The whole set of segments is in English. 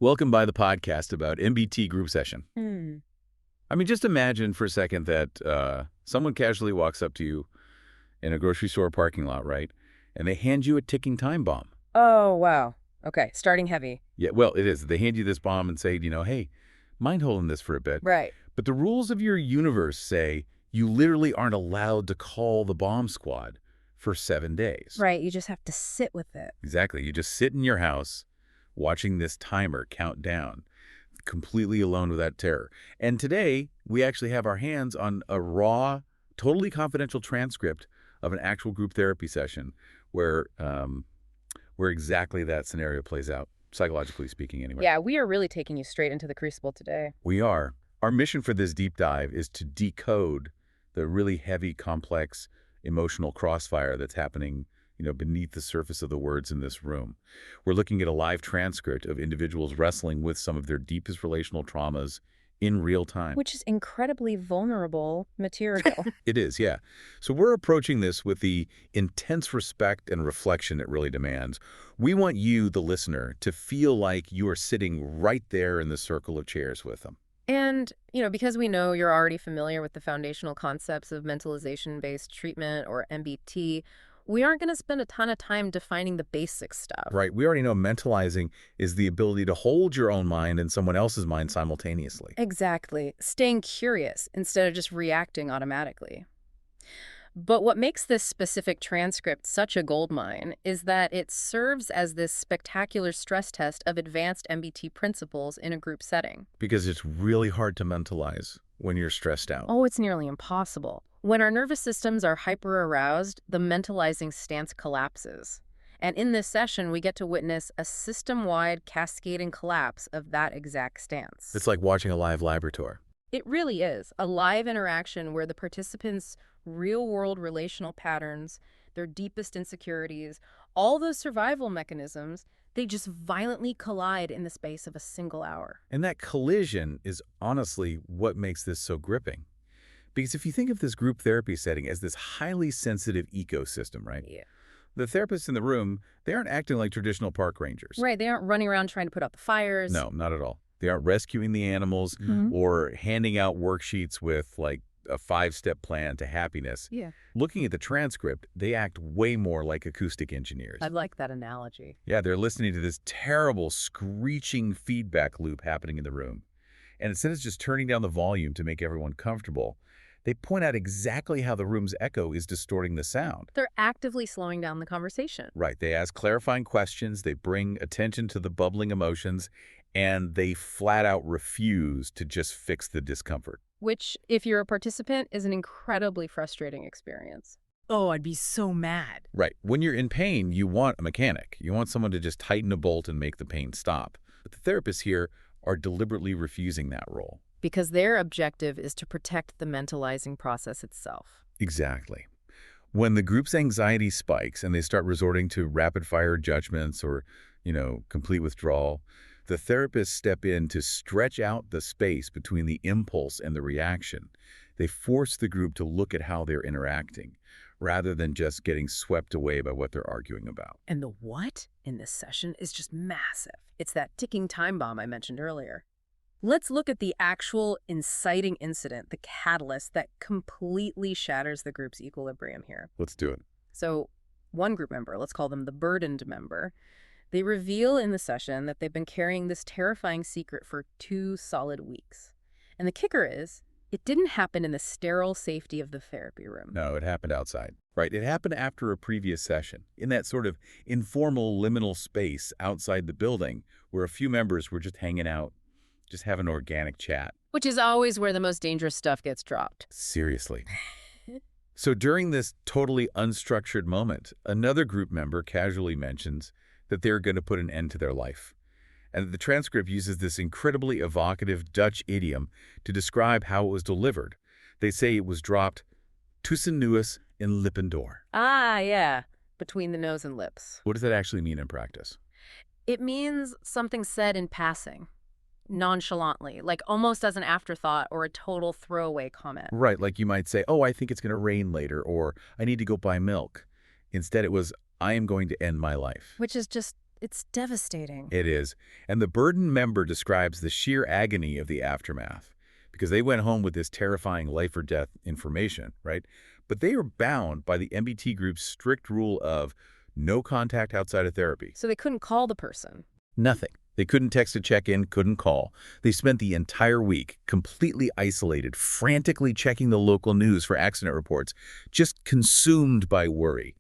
Welcome by the podcast about MBT group session. Hmm. I mean, just imagine for a second that someone casually walks up to you in a grocery store parking lot, right? And they hand you a ticking time bomb. Oh, wow. Okay, starting heavy. Yeah, well, it is. They hand you this bomb and say, hey, mind holding this for a bit. Right. But the rules of your universe say you literally aren't allowed to call the bomb squad for 7 days. Right, you just have to sit with it. Exactly. You just sit in your house watching this timer count down, completely alone with that terror. And today, we actually have our hands on a raw, totally confidential transcript of an actual group therapy session where exactly that scenario plays out, psychologically speaking anyway. Yeah, we are really taking you straight into the crucible today. We are. Our mission for this deep dive is to decode the really heavy, complex, emotional crossfire that's happening beneath the surface of the words in this room. We're looking at a live transcript of individuals wrestling with some of their deepest relational traumas in real time. Which is incredibly vulnerable material. It is, yeah. So we're approaching this with the intense respect and reflection it really demands. We want you, the listener, to feel like you are sitting right there in the circle of chairs with them. And, because we know you're already familiar with the foundational concepts of mentalization-based treatment, or MBT, we aren't going to spend a ton of time defining the basic stuff. Right. We already know mentalizing is the ability to hold your own mind and someone else's mind simultaneously. Exactly. Staying curious instead of just reacting automatically. But what makes this specific transcript such a goldmine is that it serves as this spectacular stress test of advanced MBT principles in a group setting. Because it's really hard to mentalize when you're stressed out. Oh, it's nearly impossible. When our nervous systems are hyper-aroused, the mentalizing stance collapses. And in this session, we get to witness a system-wide cascading collapse of that exact stance. It's like watching a live laboratory. It really is a live interaction where the participants' real-world relational patterns, their deepest insecurities, all those survival mechanisms, they just violently collide in the space of a single hour. And that collision is honestly what makes this so gripping. Because if you think of this group therapy setting as this highly sensitive ecosystem, right? Yeah. The therapists in the room, they aren't acting like traditional park rangers. Right, they aren't running around trying to put out the fires. No, not at all. They aren't rescuing the animals or handing out worksheets with like a 5-step plan to happiness. Yeah. Looking at the transcript, they act way more like acoustic engineers. I like that analogy. Yeah, they're listening to this terrible screeching feedback loop happening in the room. And instead of just turning down the volume to make everyone comfortable, they point out exactly how the room's echo is distorting the sound. They're actively slowing down the conversation. Right. They ask clarifying questions, they bring attention to the bubbling emotions, and they flat out refuse to just fix the discomfort. Which, if you're a participant, is an incredibly frustrating experience. Oh, I'd be so mad. Right. When you're in pain, you want a mechanic. You want someone to just tighten a bolt and make the pain stop. But the therapists here are deliberately refusing that role. Because their objective is to protect the mentalizing process itself. Exactly. When the group's anxiety spikes and they start resorting to rapid-fire judgments or, complete withdrawal, the therapists step in to stretch out the space between the impulse and the reaction. They force the group to look at how they're interacting, rather than just getting swept away by what they're arguing about. And the what in this session is just massive. It's that ticking time bomb I mentioned earlier. Let's look at the actual inciting incident, the catalyst that completely shatters the group's equilibrium here. Let's do it. So one group member, let's call them the burdened member, they reveal in the session that they've been carrying this terrifying secret for 2 solid weeks. And the kicker is, it didn't happen in the sterile safety of the therapy room. No, it happened outside. Right, it happened after a previous session, in that sort of informal liminal space outside the building where a few members were just hanging out, just have an organic chat. Which is always where the most dangerous stuff gets dropped. Seriously. So during this totally unstructured moment, another group member casually mentions that they're going to put an end to their life. And the transcript uses this incredibly evocative Dutch idiom to describe how it was delivered. They say it was dropped tussen neus en lippen door. Ah, yeah, between the nose and lips. What does that actually mean in practice? It means something said in passing, nonchalantly, like almost as an afterthought or a total throwaway comment. Right, like you might say, oh, I think it's going to rain later, or I need to go buy milk. Instead, it was, I am going to end my life. Which is just It's devastating. It is. And the burdened member describes the sheer agony of the aftermath because they went home with this terrifying life or death information, right? But they are bound by the MBT group's strict rule of no contact outside of therapy. So they couldn't call the person. Nothing. They couldn't text to check in, couldn't call. They spent the entire week completely isolated, frantically checking the local news for accident reports, just consumed by worry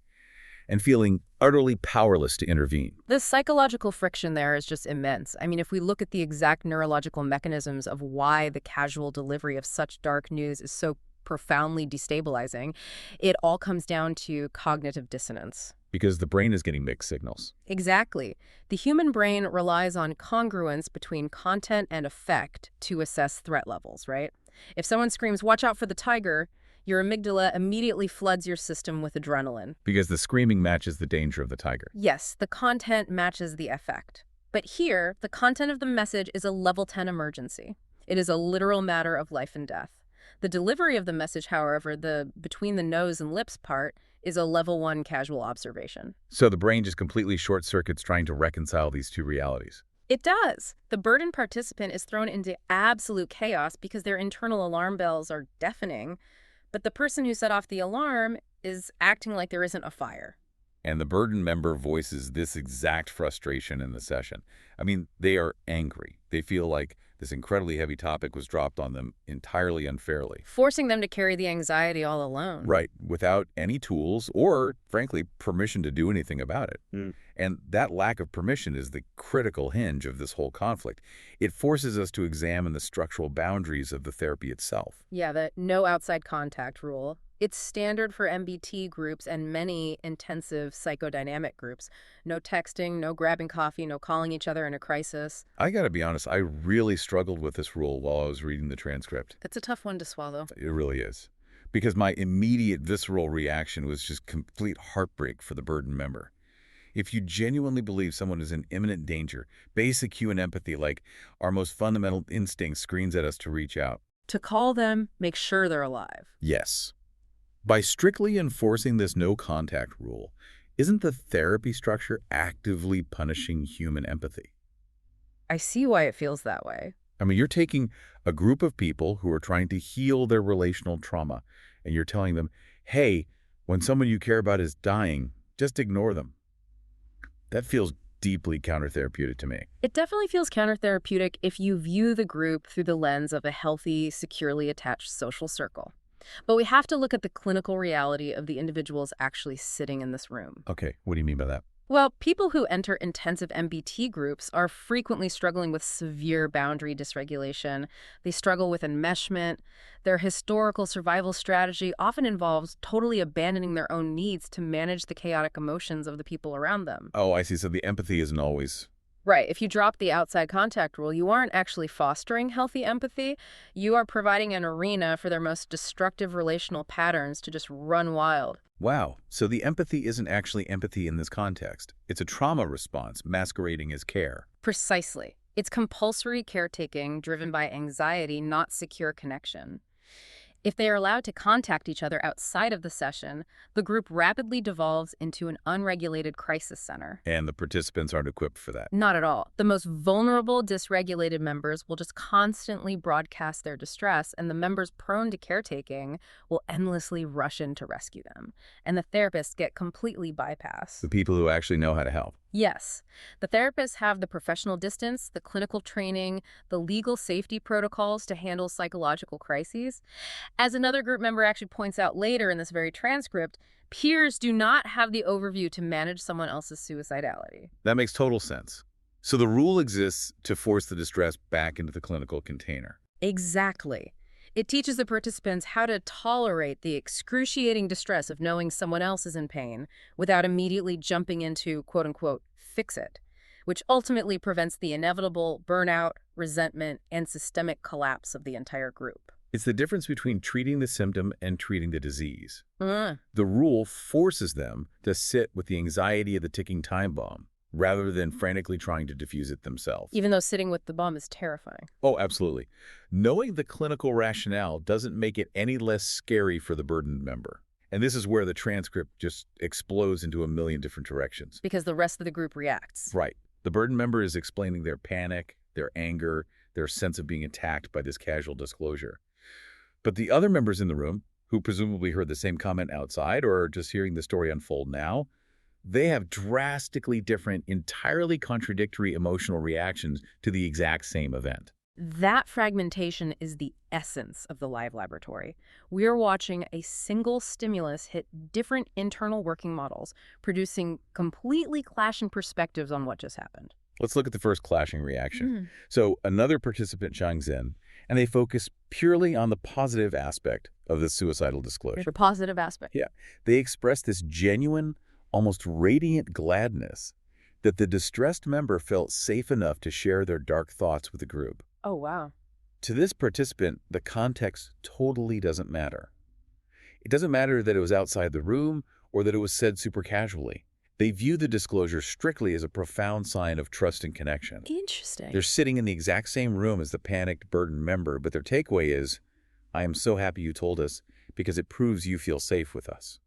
and feeling utterly powerless to intervene. The psychological friction there is just immense. I mean, if we look at the exact neurological mechanisms of why the casual delivery of such dark news is so profoundly destabilizing, it all comes down to cognitive dissonance. Because the brain is getting mixed signals. Exactly. The human brain relies on congruence between content and effect to assess threat levels, right? If someone screams, "Watch out for the tiger," your amygdala immediately floods your system with adrenaline. Because the screaming matches the danger of the tiger. Yes, the content matches the effect. But here, the content of the message is a level 10 emergency. It is a literal matter of life and death. The delivery of the message, however, the between the nose and lips part, is a level 1 casual observation. So the brain just completely short-circuits trying to reconcile these two realities. It does. The burdened participant is thrown into absolute chaos because their internal alarm bells are deafening, but the person who set off the alarm is acting like there isn't a fire. And the burdened member voices this exact frustration in the session. I mean, they are angry. They feel like this incredibly heavy topic was dropped on them entirely unfairly. Forcing them to carry the anxiety all alone. Right, without any tools or, frankly, permission to do anything about it. And that lack of permission is the critical hinge of this whole conflict. It forces us to examine the structural boundaries of the therapy itself. Yeah, the no outside contact rule. It's standard for MBT groups and many intensive psychodynamic groups. No texting, no grabbing coffee, no calling each other in a crisis. I gotta be honest, I really struggled with this rule while I was reading the transcript. It's a tough one to swallow. It really is. Because my immediate visceral reaction was just complete heartbreak for the burdened member. If you genuinely believe someone is in imminent danger, basic human empathy, like our most fundamental instinct, screams at us to reach out. To call them, make sure they're alive. Yes. By strictly enforcing this no-contact rule, isn't the therapy structure actively punishing human empathy? I see why it feels that way. I mean, you're taking a group of people who are trying to heal their relational trauma, and you're telling them, hey, when someone you care about is dying, just ignore them. That feels deeply countertherapeutic to me. It definitely feels countertherapeutic if you view the group through the lens of a healthy, securely attached social circle. But we have to look at the clinical reality of the individuals actually sitting in this room. Okay, what do you mean by that? Well, people who enter intensive MBT groups are frequently struggling with severe boundary dysregulation. They struggle with enmeshment. Their historical survival strategy often involves totally abandoning their own needs to manage the chaotic emotions of the people around them. Oh, I see. So the empathy isn't always... Right. If you drop the outside contact rule, you aren't actually fostering healthy empathy. You are providing an arena for their most destructive relational patterns to just run wild. Wow. So the empathy isn't actually empathy in this context. It's a trauma response masquerading as care. Precisely. It's compulsory caretaking driven by anxiety, not secure connection. If they are allowed to contact each other outside of the session, the group rapidly devolves into an unregulated crisis center. And the participants aren't equipped for that. Not at all. The most vulnerable, dysregulated members will just constantly broadcast their distress, and the members prone to caretaking will endlessly rush in to rescue them. And the therapists get completely bypassed. The people who actually know how to help. Yes. The therapists have the professional distance, the clinical training, the legal safety protocols to handle psychological crises. As another group member actually points out later in this very transcript, peers do not have the overview to manage someone else's suicidality. That makes total sense. So the rule exists to force the distress back into the clinical container. Exactly. It teaches the participants how to tolerate the excruciating distress of knowing someone else is in pain without immediately jumping into, quote-unquote, fix it, which ultimately prevents the inevitable burnout, resentment, and systemic collapse of the entire group. It's the difference between treating the symptom and treating the disease. Mm. The rule forces them to sit with the anxiety of the ticking time bomb, rather than frantically trying to diffuse it themselves. Even though sitting with the bomb is terrifying. Oh, absolutely. Knowing the clinical rationale doesn't make it any less scary for the burdened member. And this is where the transcript just explodes into a million different directions. Because the rest of the group reacts. Right. The burden member is explaining their panic, their anger, their sense of being attacked by this casual disclosure. But the other members in the room, who presumably heard the same comment outside or are just hearing the story unfold now, they have drastically different, entirely contradictory emotional reactions to the exact same event. That fragmentation is the essence of the live laboratory. We're watching a single stimulus hit different internal working models, producing completely clashing perspectives on what just happened. Let's look at the first clashing reaction. So another participant chimes in, and they focus purely on the positive aspect of the suicidal disclosure. The positive aspect. Yeah, they express this genuine, almost radiant gladness that the distressed member felt safe enough to share their dark thoughts with the group. Oh, wow. To this participant, the context totally doesn't matter. It doesn't matter that it was outside the room or that it was said super casually. They view the disclosure strictly as a profound sign of trust and connection. Interesting. They're sitting in the exact same room as the panicked, burdened member, but their takeaway is, I am so happy you told us because it proves you feel safe with us.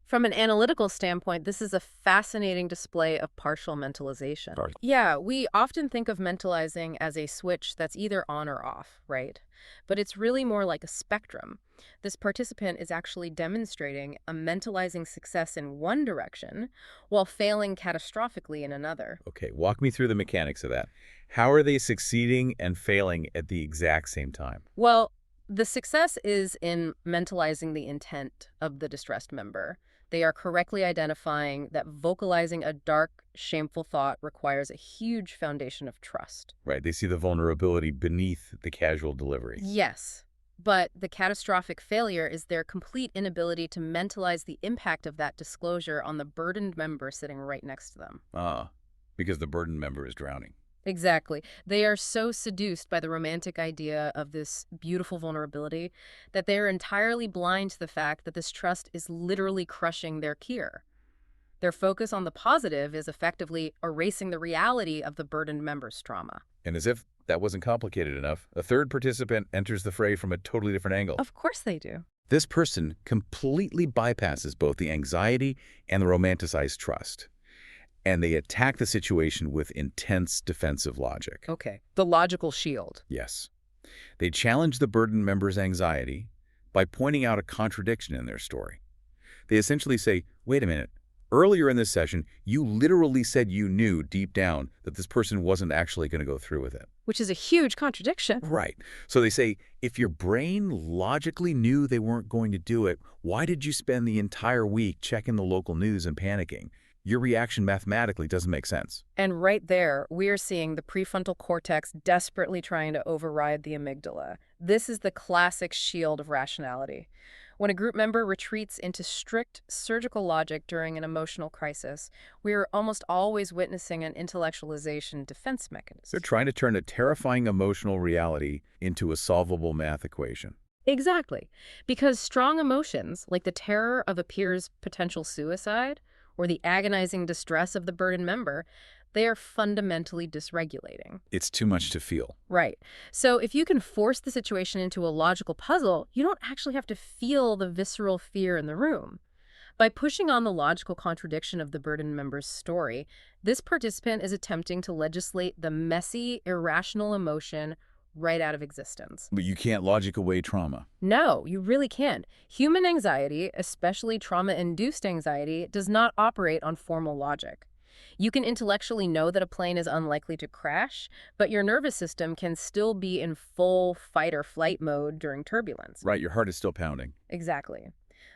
From an analytical standpoint, this is a fascinating display of partial mentalization. Yeah, we often think of mentalizing as a switch that's either on or off, right? But it's really more like a spectrum. This participant is actually demonstrating a mentalizing success in one direction while failing catastrophically in another. Okay, walk me through the mechanics of that. How are they succeeding and failing at the exact same time? Well, the success is in mentalizing the intent of the distressed member. They are correctly identifying that vocalizing a dark, shameful thought requires a huge foundation of trust. Right, they see the vulnerability beneath the casual delivery. Yes, but the catastrophic failure is their complete inability to mentalize the impact of that disclosure on the burdened member sitting right next to them. Because the burdened member is drowning. Exactly. They are so seduced by the romantic idea of this beautiful vulnerability that they are entirely blind to the fact that this trust is literally crushing their cure. Their focus on the positive is effectively erasing the reality of the burdened member's trauma. And as if that wasn't complicated enough, a third participant enters the fray from a totally different angle. Of course they do. This person completely bypasses both the anxiety and the romanticized trust. And they attack the situation with intense defensive logic. Okay. The logical shield. Yes. They challenge the burdened member's anxiety by pointing out a contradiction in their story. They essentially say, wait a minute, earlier in this session, you literally said you knew deep down that this person wasn't actually going to go through with it. Which is a huge contradiction. Right. So they say, if your brain logically knew they weren't going to do it, why did you spend the entire week checking the local news and panicking? Your reaction mathematically doesn't make sense. And right there, we're seeing the prefrontal cortex desperately trying to override the amygdala. This is the classic shield of rationality. When a group member retreats into strict surgical logic during an emotional crisis, we're almost always witnessing an intellectualization defense mechanism. They're trying to turn a terrifying emotional reality into a solvable math equation. Exactly. Because strong emotions, like the terror of a peer's potential suicide, or the agonizing distress of the burdened member, they are fundamentally dysregulating. It's too much to feel. Right. So if you can force the situation into a logical puzzle, you don't actually have to feel the visceral fear in the room. By pushing on the logical contradiction of the burdened member's story, this participant is attempting to legislate the messy, irrational emotion right out of existence. But you can't logic away trauma. No, you really can't. Human anxiety, especially trauma-induced anxiety, does not operate on formal logic. You can intellectually know that a plane is unlikely to crash, but your nervous system can still be in full fight or flight mode during turbulence. Right, your heart is still pounding. Exactly.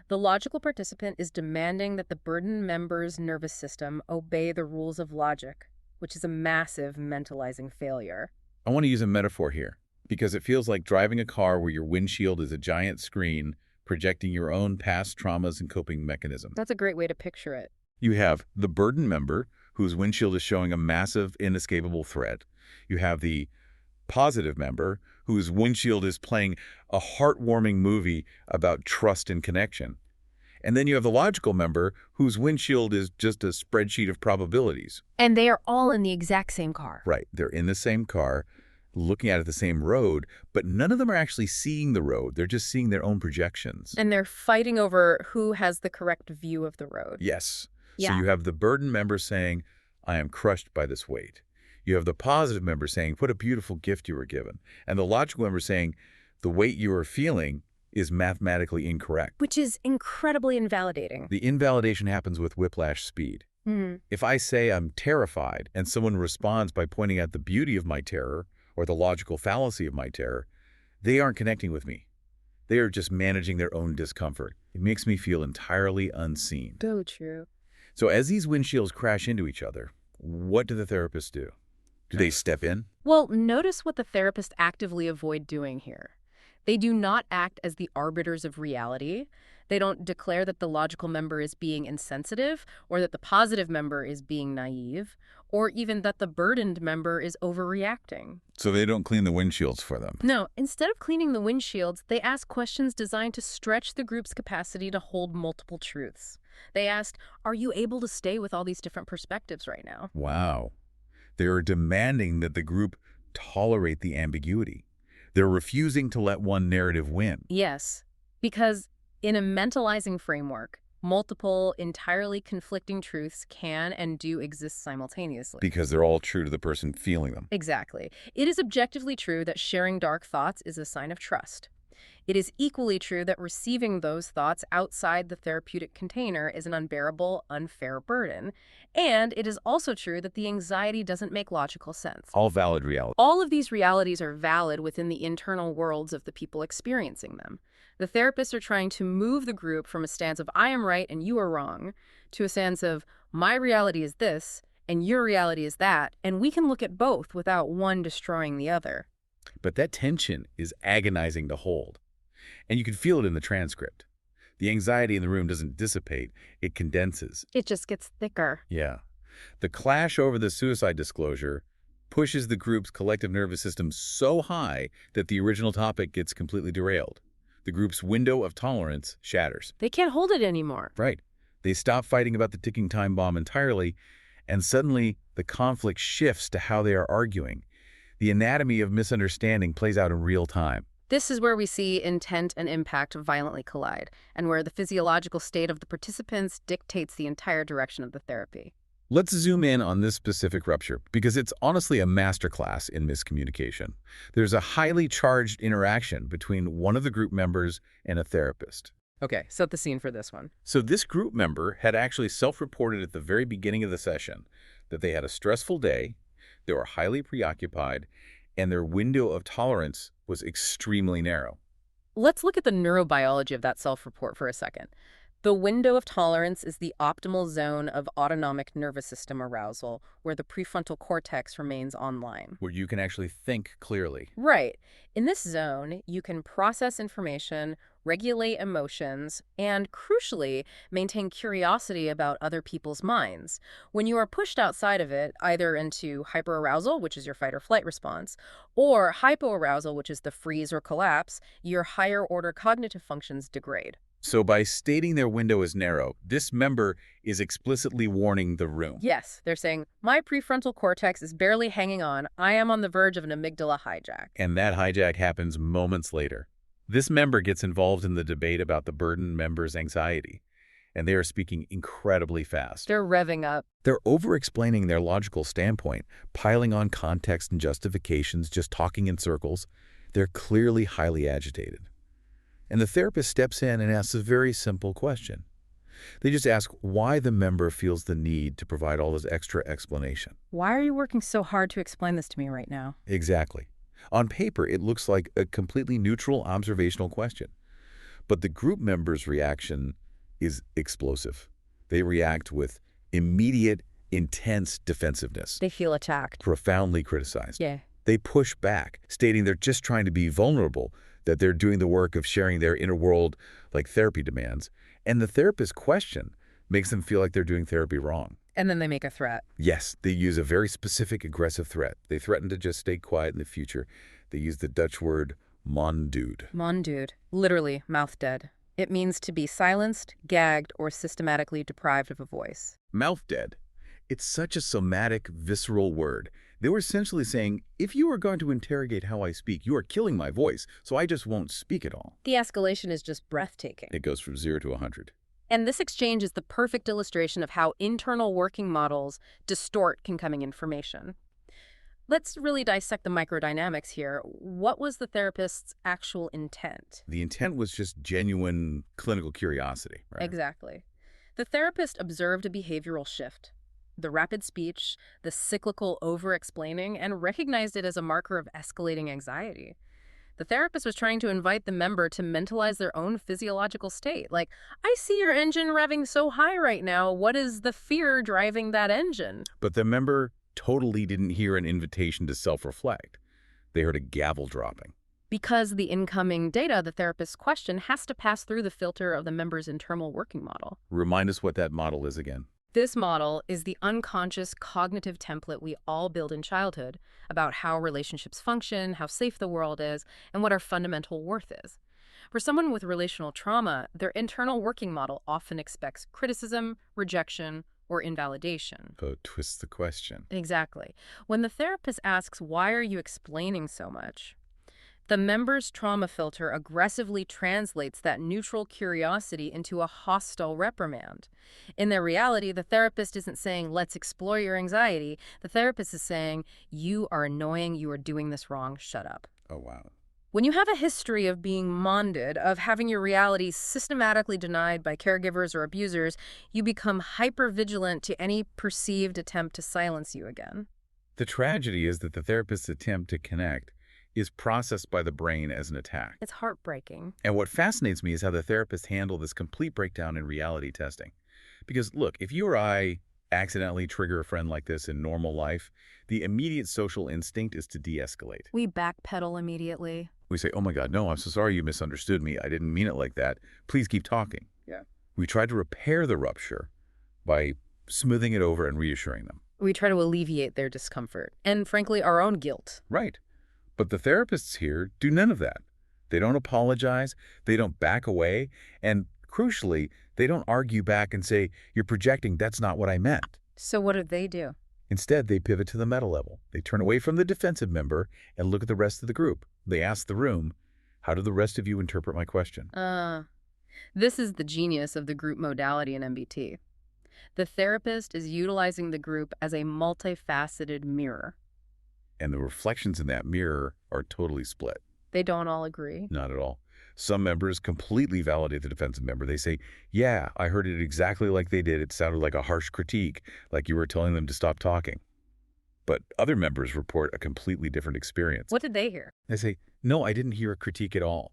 The logical participant is demanding that the burdened member's nervous system obey the rules of logic, which is a massive mentalizing failure. I want to use a metaphor here, because it feels like driving a car where your windshield is a giant screen projecting your own past traumas and coping mechanisms. That's a great way to picture it. You have the burdened member, whose windshield is showing a massive, inescapable threat. You have the positive member, whose windshield is playing a heartwarming movie about trust and connection. And then you have the logical member, whose windshield is just a spreadsheet of probabilities. And they are all in the exact same car. Right. They're in the same car, looking at the same road, but none of them are actually seeing the road. They're just seeing their own projections. And they're fighting over who has the correct view of the road. Yes. Yeah. So you have the burdened member saying, I am crushed by this weight. You have the positive member saying, what a beautiful gift you were given. And the logical member saying, the weight you are feeling is mathematically incorrect. Which is incredibly invalidating. The invalidation happens with whiplash speed. If I say I'm terrified and someone responds by pointing out the beauty of my terror or the logical fallacy of my terror, they aren't connecting with me. They are just managing their own discomfort. It makes me feel entirely unseen. So true. So as these windshields crash into each other, what do the therapists do? Do they step in? Well, notice what the therapists actively avoid doing here. They do not act as the arbiters of reality. They don't declare that the logical member is being insensitive, or that the positive member is being naive, or even that the burdened member is overreacting. So they don't clean the windshields for them. No, instead of cleaning the windshields, they ask questions designed to stretch the group's capacity to hold multiple truths. They asked, are you able to stay with all these different perspectives right now? Wow. They are demanding that the group tolerate the ambiguity. They're refusing to let one narrative win. Yes, because in a mentalizing framework, multiple, entirely conflicting truths can and do exist simultaneously. Because they're all true to the person feeling them. Exactly. It is objectively true that sharing dark thoughts is a sign of trust. It is equally true that receiving those thoughts outside the therapeutic container is an unbearable, unfair burden. And it is also true that the anxiety doesn't make logical sense. All valid reality. All of these realities are valid within the internal worlds of the people experiencing them. The therapists are trying to move the group from a stance of I am right and you are wrong to a stance of my reality is this and your reality is that, and we can look at both without one destroying the other. But that tension is agonizing to hold. And you can feel it in the transcript. The anxiety in the room doesn't dissipate, it condenses. It just gets thicker. Yeah. The clash over the suicide disclosure pushes the group's collective nervous system so high that the original topic gets completely derailed. The group's window of tolerance shatters. They can't hold it anymore. Right. They stop fighting about the ticking time bomb entirely, and suddenly the conflict shifts to how they are arguing. The anatomy of misunderstanding plays out in real time. This is where we see intent and impact violently collide, and where the physiological state of the participants dictates the entire direction of the therapy. Let's zoom in on this specific rupture, because it's honestly a masterclass in miscommunication. There's a highly charged interaction between one of the group members and a therapist. Okay, set the scene for this one. So this group member had actually self-reported at the very beginning of the session that they had a stressful day, they were highly preoccupied, and their window of tolerance was extremely narrow. Let's look at the neurobiology of that self-report for a second. The window of tolerance is the optimal zone of autonomic nervous system arousal, where the prefrontal cortex remains online. Where you can actually think clearly. Right. In this zone, you can process information, regulate emotions, and, crucially, maintain curiosity about other people's minds. When you are pushed outside of it, either into hyperarousal, which is your fight or flight response, or hypoarousal, which is the freeze or collapse, your higher-order cognitive functions degrade. So by stating their window is narrow, this member is explicitly warning the room. Yes, they're saying, my prefrontal cortex is barely hanging on. I am on the verge of an amygdala hijack. And that hijack happens moments later. This member gets involved in the debate about the burdened member's anxiety, and they are speaking incredibly fast. They're revving up. They're over-explaining their logical standpoint, piling on context and justifications, just talking in circles. They're clearly highly agitated. And the therapist steps in and asks a very simple question. They just ask why the member feels the need to provide all this extra explanation. Why are you working so hard to explain this to me right now? Exactly. On paper, it looks like a completely neutral observational question. But the group member's reaction is explosive. They react with immediate, intense defensiveness. They feel attacked. Profoundly criticized. Yeah. They push back, stating they're just trying to be vulnerable, that they're doing the work of sharing their inner world like therapy demands. And the therapist's question makes them feel like they're doing therapy wrong. And then they make a threat. Yes, they use a very specific aggressive threat. They threaten to just stay quiet in the future. They use the Dutch word mondude. Mondude, literally mouth dead. It means to be silenced, gagged, or systematically deprived of a voice. Mouth dead. It's such a somatic, visceral word. They were essentially saying, if you are going to interrogate how I speak, you are killing my voice, so I just won't speak at all. The escalation is just breathtaking. It goes from 0 to 100. And this exchange is the perfect illustration of how internal working models distort incoming information. Let's really dissect the microdynamics here. What was the therapist's actual intent? The intent was just genuine clinical curiosity, right? Exactly. The therapist observed a behavioral shift, the rapid speech, the cyclical over-explaining, and recognized it as a marker of escalating anxiety. The therapist was trying to invite the member to mentalize their own physiological state. Like, I see your engine revving so high right now. What is the fear driving that engine? But the member totally didn't hear an invitation to self-reflect. They heard a gavel dropping. Because the incoming data the therapist's question has to pass through the filter of the member's internal working model. Remind us what that model is again. This model is the unconscious cognitive template we all build in childhood about how relationships function, how safe the world is, and what our fundamental worth is. For someone with relational trauma, their internal working model often expects criticism, rejection, or invalidation. So twist the question. Exactly. When the therapist asks, "Why are you explaining so much?" the member's trauma filter aggressively translates that neutral curiosity into a hostile reprimand. In their reality, the therapist isn't saying, "Let's explore your anxiety." The therapist is saying, "You are annoying, you are doing this wrong, shut up." Oh, wow. When you have a history of being monded, of having your reality systematically denied by caregivers or abusers, you become hypervigilant to any perceived attempt to silence you again. The tragedy is that the therapist's attempt to connect is processed by the brain as an attack. It's heartbreaking. And what fascinates me is how the therapists handle this complete breakdown in reality testing. Because look, if you or I accidentally trigger a friend like this in normal life, the immediate social instinct is to de-escalate. We backpedal immediately. We say, "Oh my God, no, I'm so sorry you misunderstood me. I didn't mean it like that. Please keep talking." Yeah. We try to repair the rupture by smoothing it over and reassuring them. We try to alleviate their discomfort and, frankly, our own guilt. Right. But the therapists here do none of that. They don't apologize, they don't back away, and crucially, they don't argue back and say, "You're projecting, that's not what I meant." So what do? Instead, they pivot to the meta level. They turn away from the defensive member and look at the rest of the group. They ask the room, "How do the rest of you interpret my question?" This is the genius of the group modality in MBT. The therapist is utilizing the group as a multifaceted mirror. And the reflections in that mirror are totally split. They don't all agree. Not at all. Some members completely validate the defensive member. They say, "Yeah, I heard it exactly like they did. It sounded like a harsh critique, like you were telling them to stop talking." But other members report a completely different experience. What did they hear? They say, "No, I didn't hear a critique at all.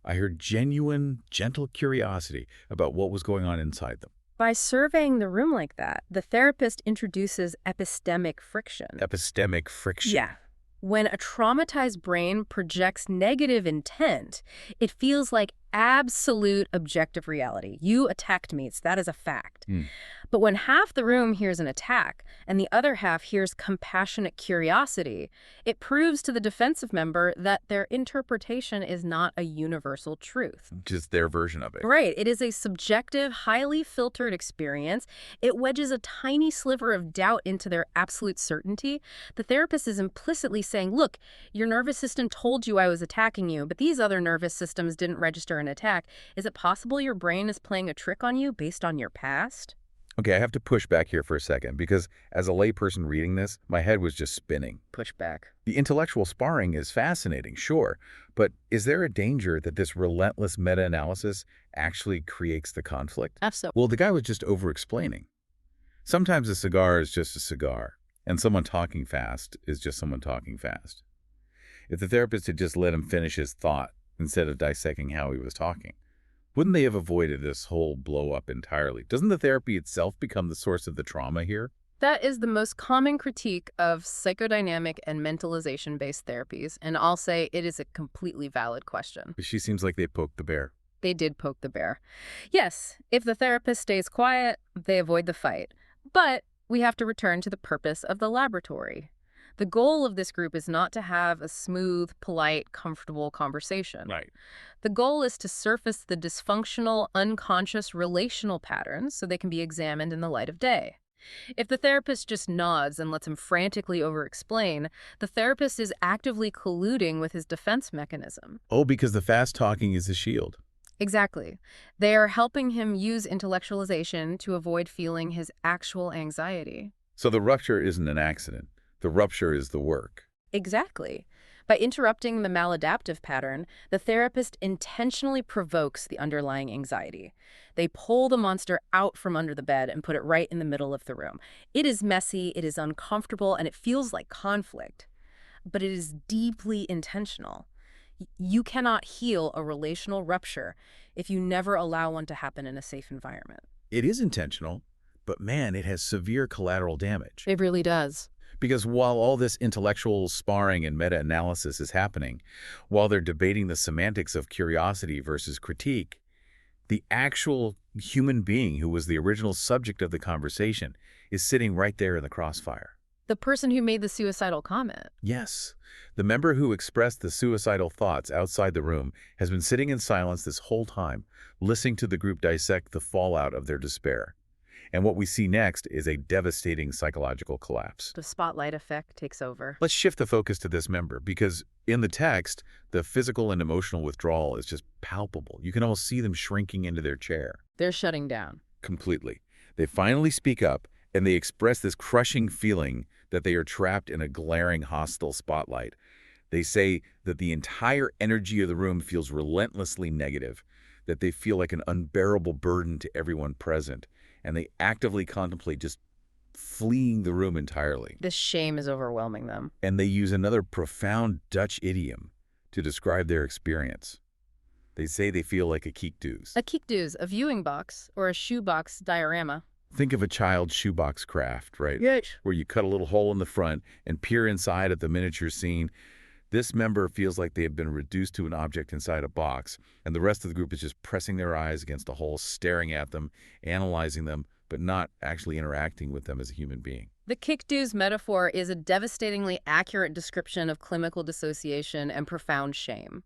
I heard genuine, gentle curiosity about what was going on inside them." By surveying the room like that, the therapist introduces epistemic friction. Epistemic friction. Yeah. When a traumatized brain projects negative intent, it feels like absolute objective reality. You attacked me. That is a fact. But when half the room hears an attack and the other half hears compassionate curiosity, it proves to the defensive member that their interpretation is not a universal truth. Just their version of it. Right. It is a subjective, highly filtered experience. It wedges a tiny sliver of doubt into their absolute certainty. The therapist is implicitly saying, "Look, your nervous system told you I was attacking you, but these other nervous systems didn't register an attack. Is it possible your brain is playing a trick on you based on your past?" Okay, I have to push back here for a second because as a layperson reading this, my head was just spinning. Push back. The intellectual sparring is fascinating, sure, but is there a danger that this relentless meta-analysis actually creates the conflict? Absolutely. Well, the guy was just over-explaining. Sometimes a cigar is just a cigar, and someone talking fast is just someone talking fast. If the therapist had just let him finish his thought instead of dissecting how he was talking, wouldn't they have avoided this whole blow-up entirely? Doesn't the therapy itself become the source of the trauma here? That is the most common critique of psychodynamic and mentalization-based therapies, and I'll say it is a completely valid question. She seems like they poked the bear. They did poke the bear. Yes, if the therapist stays quiet, they avoid the fight. But we have to return to the purpose of the laboratory. The goal of this group is not to have a smooth, polite, comfortable conversation. Right. The goal is to surface the dysfunctional, unconscious relational patterns so they can be examined in the light of day. If the therapist just nods and lets him frantically over-explain, the therapist is actively colluding with his defense mechanism. Oh, because the fast talking is a shield. Exactly. They are helping him use intellectualization to avoid feeling his actual anxiety. So the rupture isn't an accident. The rupture is the work. Exactly. By interrupting the maladaptive pattern, the therapist intentionally provokes the underlying anxiety. They pull the monster out from under the bed and put it right in the middle of the room. It is messy, it is uncomfortable, and it feels like conflict. But it is deeply intentional. You cannot heal a relational rupture if you never allow one to happen in a safe environment. It is intentional, but man, it has severe collateral damage. It really does. Because while all this intellectual sparring and meta-analysis is happening, while they're debating the semantics of curiosity versus critique, the actual human being who was the original subject of the conversation is sitting right there in the crossfire. The person who made the suicidal comment. Yes, the member who expressed the suicidal thoughts outside the room has been sitting in silence this whole time, listening to the group dissect the fallout of their despair. And what we see next is a devastating psychological collapse. The spotlight effect takes over. Let's shift the focus to this member, because in the text, the physical and emotional withdrawal is just palpable. You can almost see them shrinking into their chair. They're shutting down. Completely. They finally speak up, and they express this crushing feeling that they are trapped in a glaring, hostile spotlight. They say that the entire energy of the room feels relentlessly negative, that they feel like an unbearable burden to everyone present, and they actively contemplate just fleeing the room entirely. This shame is overwhelming them. And they use another profound Dutch idiom to describe their experience. They say they feel like a kiekdoos. A kiekdoos, a viewing box, or a shoebox diorama. Think of a child's shoebox craft, right? Yes. Where you cut a little hole in the front and peer inside at the miniature scene. This member feels like they have been reduced to an object inside a box, and the rest of the group is just pressing their eyes against the hole, staring at them, analyzing them, but not actually interacting with them as a human being. The kiekdoos metaphor is a devastatingly accurate description of clinical dissociation and profound shame.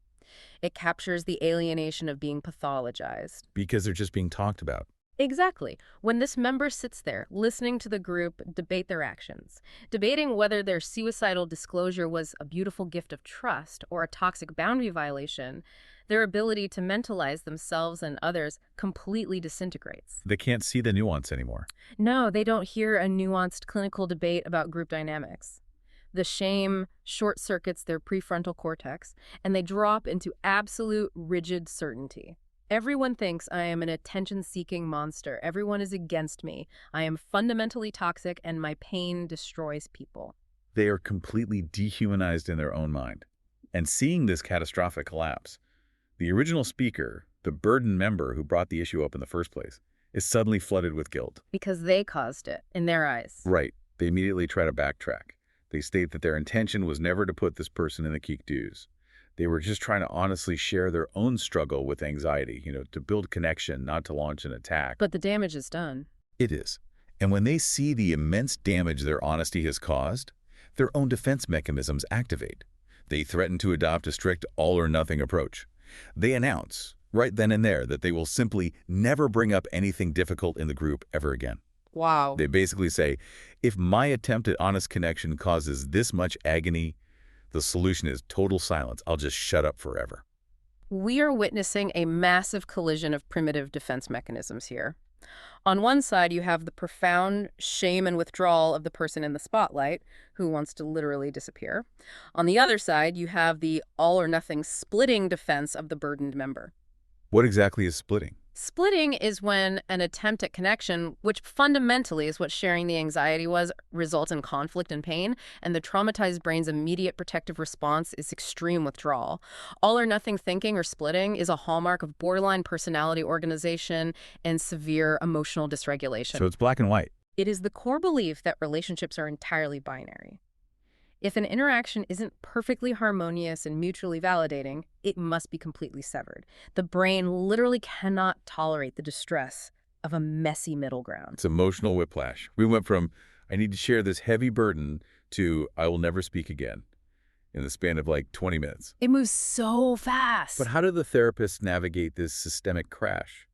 It captures the alienation of being pathologized. Because they're just being talked about. Exactly. When this member sits there, listening to the group debate their actions, debating whether their suicidal disclosure was a beautiful gift of trust or a toxic boundary violation, their ability to mentalize themselves and others completely disintegrates. They can't see the nuance anymore. No, they don't hear a nuanced clinical debate about group dynamics. The shame short-circuits their prefrontal cortex, and they drop into absolute rigid certainty. Everyone thinks I am an attention-seeking monster. Everyone is against me. I am fundamentally toxic, and my pain destroys people. They are completely dehumanized in their own mind. And seeing this catastrophic collapse, the original speaker, the burdened member who brought the issue up in the first place, is suddenly flooded with guilt. Because they caused it, in their eyes. Right. They immediately try to backtrack. They state that their intention was never to put this person in the kiekdoos. They were just trying to honestly share their own struggle with anxiety, to build connection, not to launch an attack. But the damage is done. It is. And when they see the immense damage their honesty has caused, their own defense mechanisms activate. They threaten to adopt a strict all-or-nothing approach. They announce, right then and there, that they will simply never bring up anything difficult in the group ever again. Wow. They basically say, if my attempt at honest connection causes this much agony, the solution is total silence. I'll just shut up forever. We are witnessing a massive collision of primitive defense mechanisms here. On one side, you have the profound shame and withdrawal of the person in the spotlight, who wants to literally disappear. On the other side, you have the all-or-nothing splitting defense of the burdened member. What exactly is splitting? Splitting is when an attempt at connection, which fundamentally is what sharing the anxiety was, results in conflict and pain, and the traumatized brain's immediate protective response is extreme withdrawal. All-or-nothing thinking or splitting is a hallmark of borderline personality organization and severe emotional dysregulation. So it's black and white. It is the core belief that relationships are entirely binary. If an interaction isn't perfectly harmonious and mutually validating, it must be completely severed. The brain literally cannot tolerate the distress of a messy middle ground. It's emotional whiplash. We went from, I need to share this heavy burden, to, I will never speak again, in the span of like 20 minutes. It moves so fast. But how do the therapists navigate this systemic crash?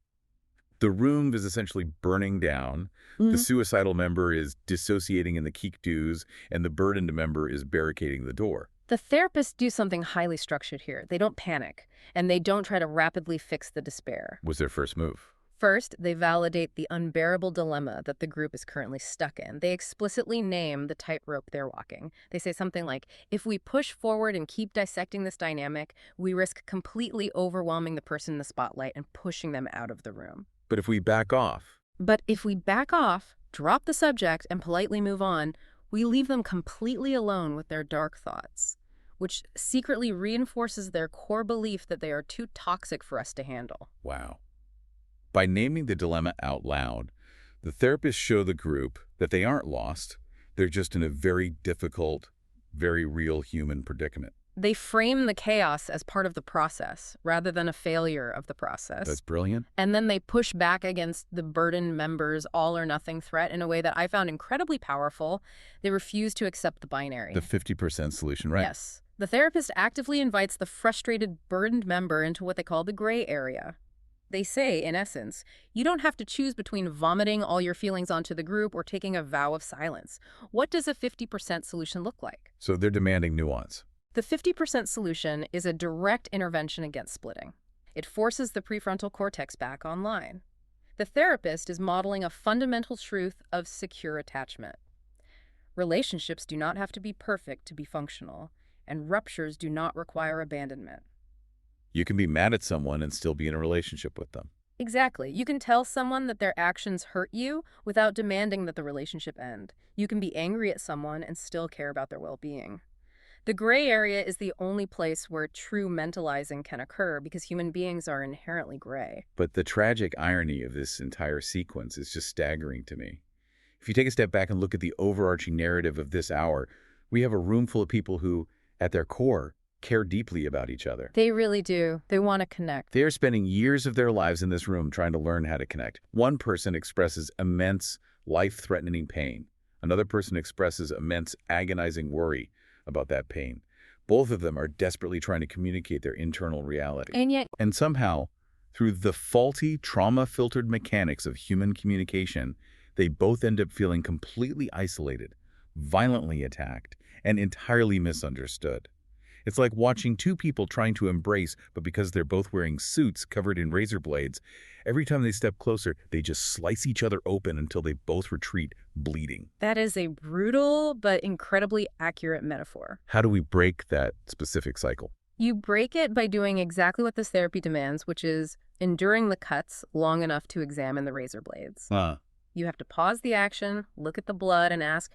The room is essentially burning down. The suicidal member is dissociating in the kiekdoos, and the burdened member is barricading the door. The therapists do something highly structured here. They don't panic, and they don't try to rapidly fix the despair. Was their first move? First, they validate the unbearable dilemma that the group is currently stuck in. They explicitly name the tightrope they're walking. They say something like, if we push forward and keep dissecting this dynamic, we risk completely overwhelming the person in the spotlight and pushing them out of the room. But if we back off, But if we back off, drop the subject, and politely move on, we leave them completely alone with their dark thoughts, which secretly reinforces their core belief that they are too toxic for us to handle. wow. By naming the dilemma out loud, the therapists show the group that they aren't lost. They're just in a very difficult, very real human predicament. They frame the chaos as part of the process rather than a failure of the process. That's brilliant. And then they push back against the burdened members' all or nothing threat in a way that I found incredibly powerful. They refuse to accept the binary. The 50% solution, right? Yes. The therapist actively invites the frustrated, burdened member into what they call the gray area. They say, in essence, you don't have to choose between vomiting all your feelings onto the group or taking a vow of silence. What does a 50% solution look like? So they're demanding nuance. The 50% solution is a direct intervention against splitting. It forces the prefrontal cortex back online. The therapist is modeling a fundamental truth of secure attachment. Relationships do not have to be perfect to be functional, and ruptures do not require abandonment. You can be mad at someone and still be in a relationship with them. Exactly. You can tell someone that their actions hurt you without demanding that the relationship end. You can be angry at someone and still care about their well-being. The gray area is the only place where true mentalizing can occur because human beings are inherently gray. But the tragic irony of this entire sequence is just staggering to me. If you take a step back and look at the overarching narrative of this hour, we have a room full of people who, at their core, care deeply about each other. They really do. They want to connect. They are spending years of their lives in this room trying to learn how to connect. One person expresses immense, life-threatening pain. Another person expresses immense, agonizing worry about that pain. Both of them are desperately trying to communicate their internal reality. And somehow, through the faulty, trauma-filtered mechanics of human communication, they both end up feeling completely isolated, violently attacked, and entirely misunderstood. It's like watching two people trying to embrace, but because they're both wearing suits covered in razor blades, every time they step closer, they just slice each other open until they both retreat, bleeding. That is a brutal but incredibly accurate metaphor. How do we break that specific cycle? You break it by doing exactly what this therapy demands, which is enduring the cuts long enough to examine the razor blades. You have to pause the action, look at the blood, and ask,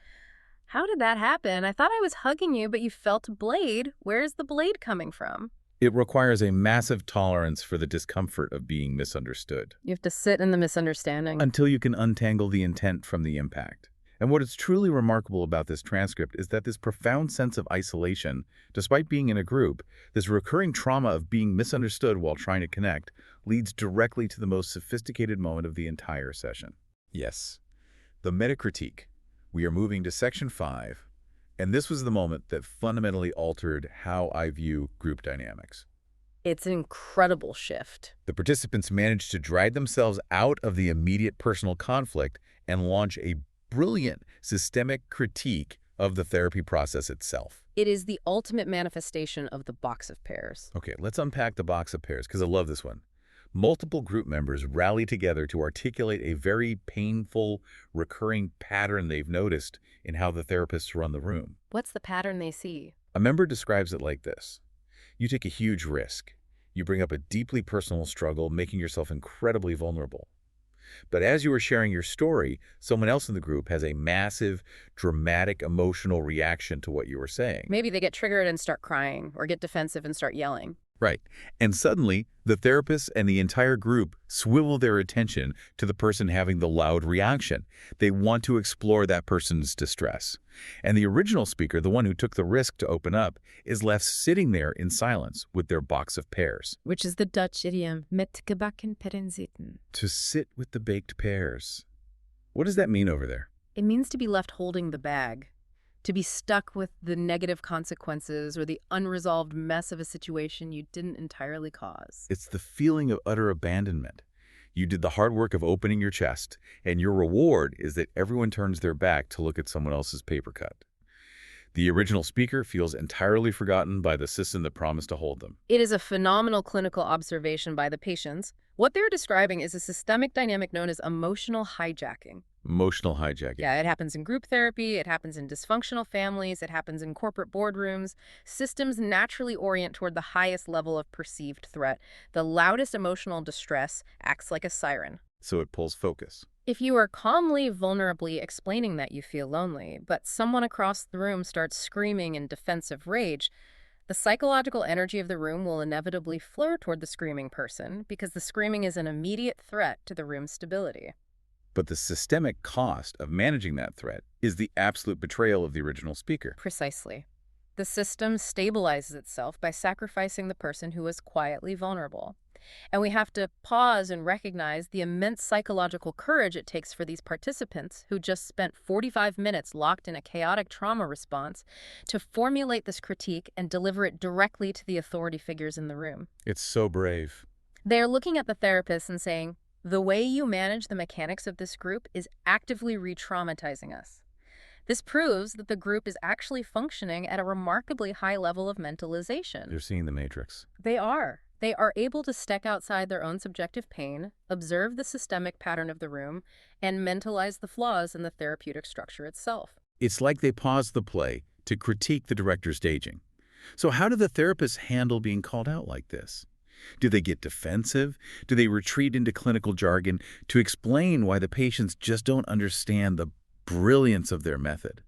how did that happen? I thought I was hugging you, but you felt a blade. Where's the blade coming from? It requires a massive tolerance for the discomfort of being misunderstood. You have to sit in the misunderstanding. Until you can untangle the intent from the impact. And what is truly remarkable about this transcript is that this profound sense of isolation, despite being in a group, this recurring trauma of being misunderstood while trying to connect, leads directly to the most sophisticated moment of the entire session. Yes, the metacritique. We are moving to section 5, and this was the moment that fundamentally altered how I view group dynamics. It's an incredible shift. The participants managed to drag themselves out of the immediate personal conflict and launch a brilliant systemic critique of the therapy process itself. It is the ultimate manifestation of the box of pears. Okay, let's unpack the box of pears, because I love this one. Multiple group members rally together to articulate a very painful, recurring pattern they've noticed in how the therapists run the room. What's the pattern they see? A member describes it like this. You take a huge risk. You bring up a deeply personal struggle, making yourself incredibly vulnerable. But as you are sharing your story, someone else in the group has a massive, dramatic, emotional reaction to what you are saying. Maybe they get triggered and start crying, or get defensive and start yelling. Right. And suddenly, the therapist and the entire group swivel their attention to the person having the loud reaction. They want to explore that person's distress. And the original speaker, the one who took the risk to open up, is left sitting there in silence with their box of pears. Which is the Dutch idiom, met gebakken peren zitten. To sit with the baked pears. What does that mean over there? It means to be left holding the bag. To be stuck with the negative consequences or the unresolved mess of a situation you didn't entirely cause. It's the feeling of utter abandonment. You did the hard work of opening your chest, and your reward is that everyone turns their back to look at someone else's paper cut. The original speaker feels entirely forgotten by the system that promised to hold them. It is a phenomenal clinical observation by the patients, What they're describing is a systemic dynamic known as emotional hijacking. Emotional hijacking. Yeah, it happens in group therapy, it happens in dysfunctional families, it happens in corporate boardrooms. Systems naturally orient toward the highest level of perceived threat. The loudest emotional distress acts like a siren. So it pulls focus. If you are calmly, vulnerably explaining that you feel lonely, but someone across the room starts screaming in defensive rage, the psychological energy of the room will inevitably flow toward the screaming person because the screaming is an immediate threat to the room's stability. But the systemic cost of managing that threat is the absolute betrayal of the original speaker. Precisely. The system stabilizes itself by sacrificing the person who is quietly vulnerable. And we have to pause and recognize the immense psychological courage it takes for these participants who just spent 45 minutes locked in a chaotic trauma response to formulate this critique and deliver it directly to the authority figures in the room. It's so brave. They're looking at the therapist and saying, the way you manage the mechanics of this group is actively re-traumatizing us. This proves that the group is actually functioning at a remarkably high level of mentalization. They're seeing the matrix. They are. They are able to step outside their own subjective pain, observe the systemic pattern of the room, and mentalize the flaws in the therapeutic structure itself. It's like they paused the play to critique the director's staging. So how do the therapists handle being called out like this? Do they get defensive? Do they retreat into clinical jargon to explain why the patients just don't understand the brilliance of their method?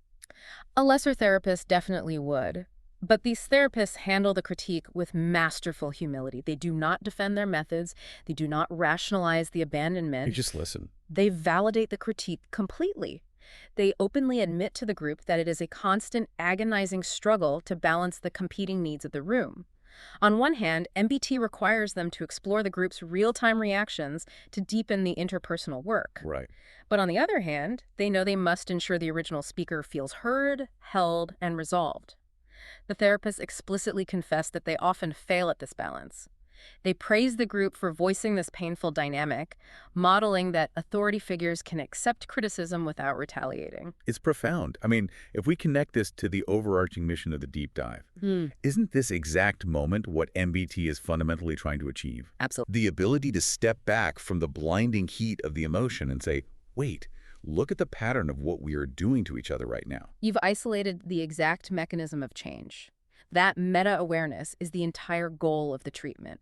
A lesser therapist definitely would. But these therapists handle the critique with masterful humility. They do not defend their methods. They do not rationalize the abandonment. They just listen. They validate the critique completely. They openly admit to the group that it is a constant, agonizing struggle to balance the competing needs of the room. On one hand, MBT requires them to explore the group's real-time reactions to deepen the interpersonal work. Right. But on the other hand, they know they must ensure the original speaker feels heard, held, and resolved. The therapists explicitly confess that they often fail at this balance. They praise the group for voicing this painful dynamic, modeling that authority figures can accept criticism without retaliating. It's profound. I mean, if we connect this to the overarching mission of the deep dive, isn't this exact moment what MBT is fundamentally trying to achieve? Absolutely. The ability to step back from the blinding heat of the emotion and say, wait, look at the pattern of what we are doing to each other right now. You've isolated the exact mechanism of change. That meta-awareness is the entire goal of the treatment.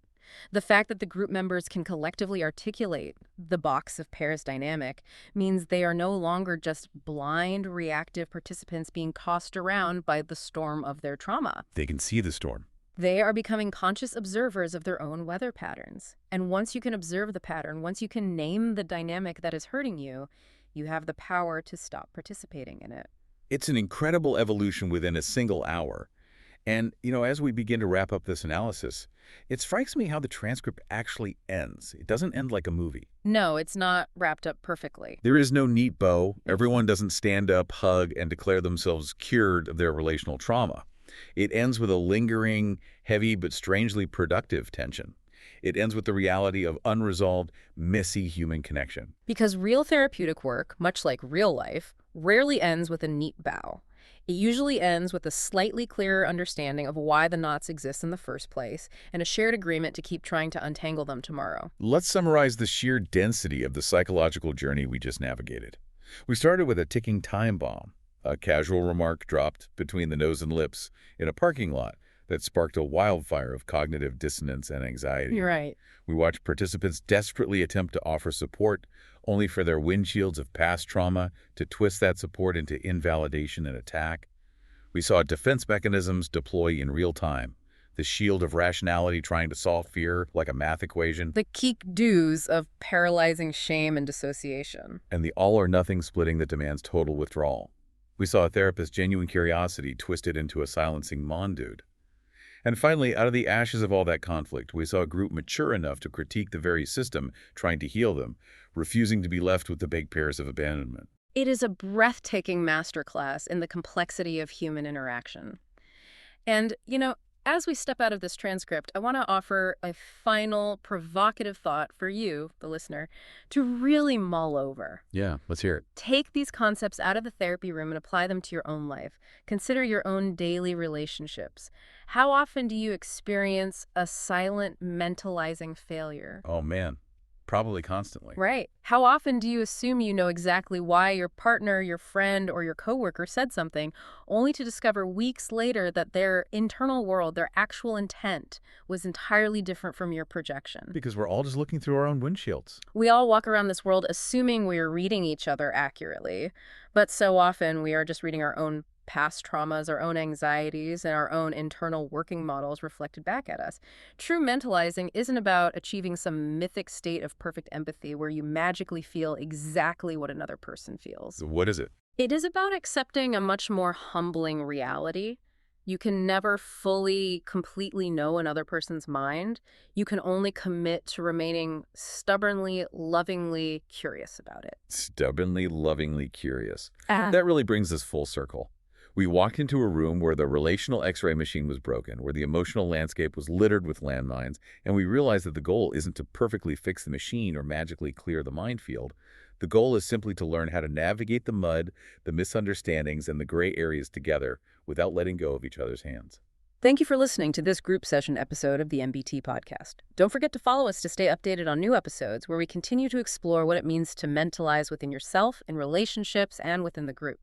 The fact that the group members can collectively articulate the box of pairs dynamic means they are no longer just blind, reactive participants being tossed around by the storm of their trauma. They can see the storm. They are becoming conscious observers of their own weather patterns. And once you can observe the pattern, once you can name the dynamic that is hurting you, you have the power to stop participating in it. It's an incredible evolution within a single hour. And, as we begin to wrap up this analysis, it strikes me how the transcript actually ends. It doesn't end like a movie. No, it's not wrapped up perfectly. There is no neat bow. Everyone doesn't stand up, hug, and declare themselves cured of their relational trauma. It ends with a lingering, heavy, but strangely productive tension. It ends with the reality of unresolved, messy human connection. Because real therapeutic work, much like real life, rarely ends with a neat bow. It usually ends with a slightly clearer understanding of why the knots exist in the first place and a shared agreement to keep trying to untangle them tomorrow. Let's summarize the sheer density of the psychological journey we just navigated. We started with a ticking time bomb, a casual remark dropped between the nose and lips in a parking lot that sparked a wildfire of cognitive dissonance and anxiety. You're right. We watched participants desperately attempt to offer support, only for their windshields of past trauma to twist that support into invalidation and attack. We saw defense mechanisms deploy in real time, the shield of rationality trying to solve fear like a math equation, The keek-doos of paralyzing shame and dissociation. and the all-or-nothing splitting that demands total withdrawal. We saw a therapist's genuine curiosity twisted into a silencing mondude. And finally, out of the ashes of all that conflict, we saw a group mature enough to critique the very system trying to heal them, refusing to be left with the big pairs of abandonment. It is a breathtaking masterclass in the complexity of human interaction. And, as we step out of this transcript, I want to offer a final provocative thought for you, the listener, to really mull over. Yeah, let's hear it. Take these concepts out of the therapy room and apply them to your own life. Consider your own daily relationships. How often do you experience a silent mentalizing failure? Oh, man. Probably constantly. Right. How often do you assume you know exactly why your partner, your friend, or your coworker said something, only to discover weeks later that their internal world, their actual intent, was entirely different from your projection? Because we're all just looking through our own windshields. We all walk around this world assuming we are reading each other accurately, but so often we are just reading our own past traumas, our own anxieties, and our own internal working models reflected back at us. True mentalizing isn't about achieving some mythic state of perfect empathy where you magically feel exactly what another person feels. So what is it? It is about accepting a much more humbling reality. You can never fully, completely know another person's mind. You can only commit to remaining stubbornly, lovingly curious about it. Stubbornly, lovingly curious. That really brings us full circle. We walked into a room where the relational X-ray machine was broken, where the emotional landscape was littered with landmines, and we realized that the goal isn't to perfectly fix the machine or magically clear the minefield. The goal is simply to learn how to navigate the mud, the misunderstandings, and the gray areas together without letting go of each other's hands. Thank you for listening to this group session episode of the MBT podcast. Don't forget to follow us to stay updated on new episodes where we continue to explore what it means to mentalize within yourself, in relationships, and within the group.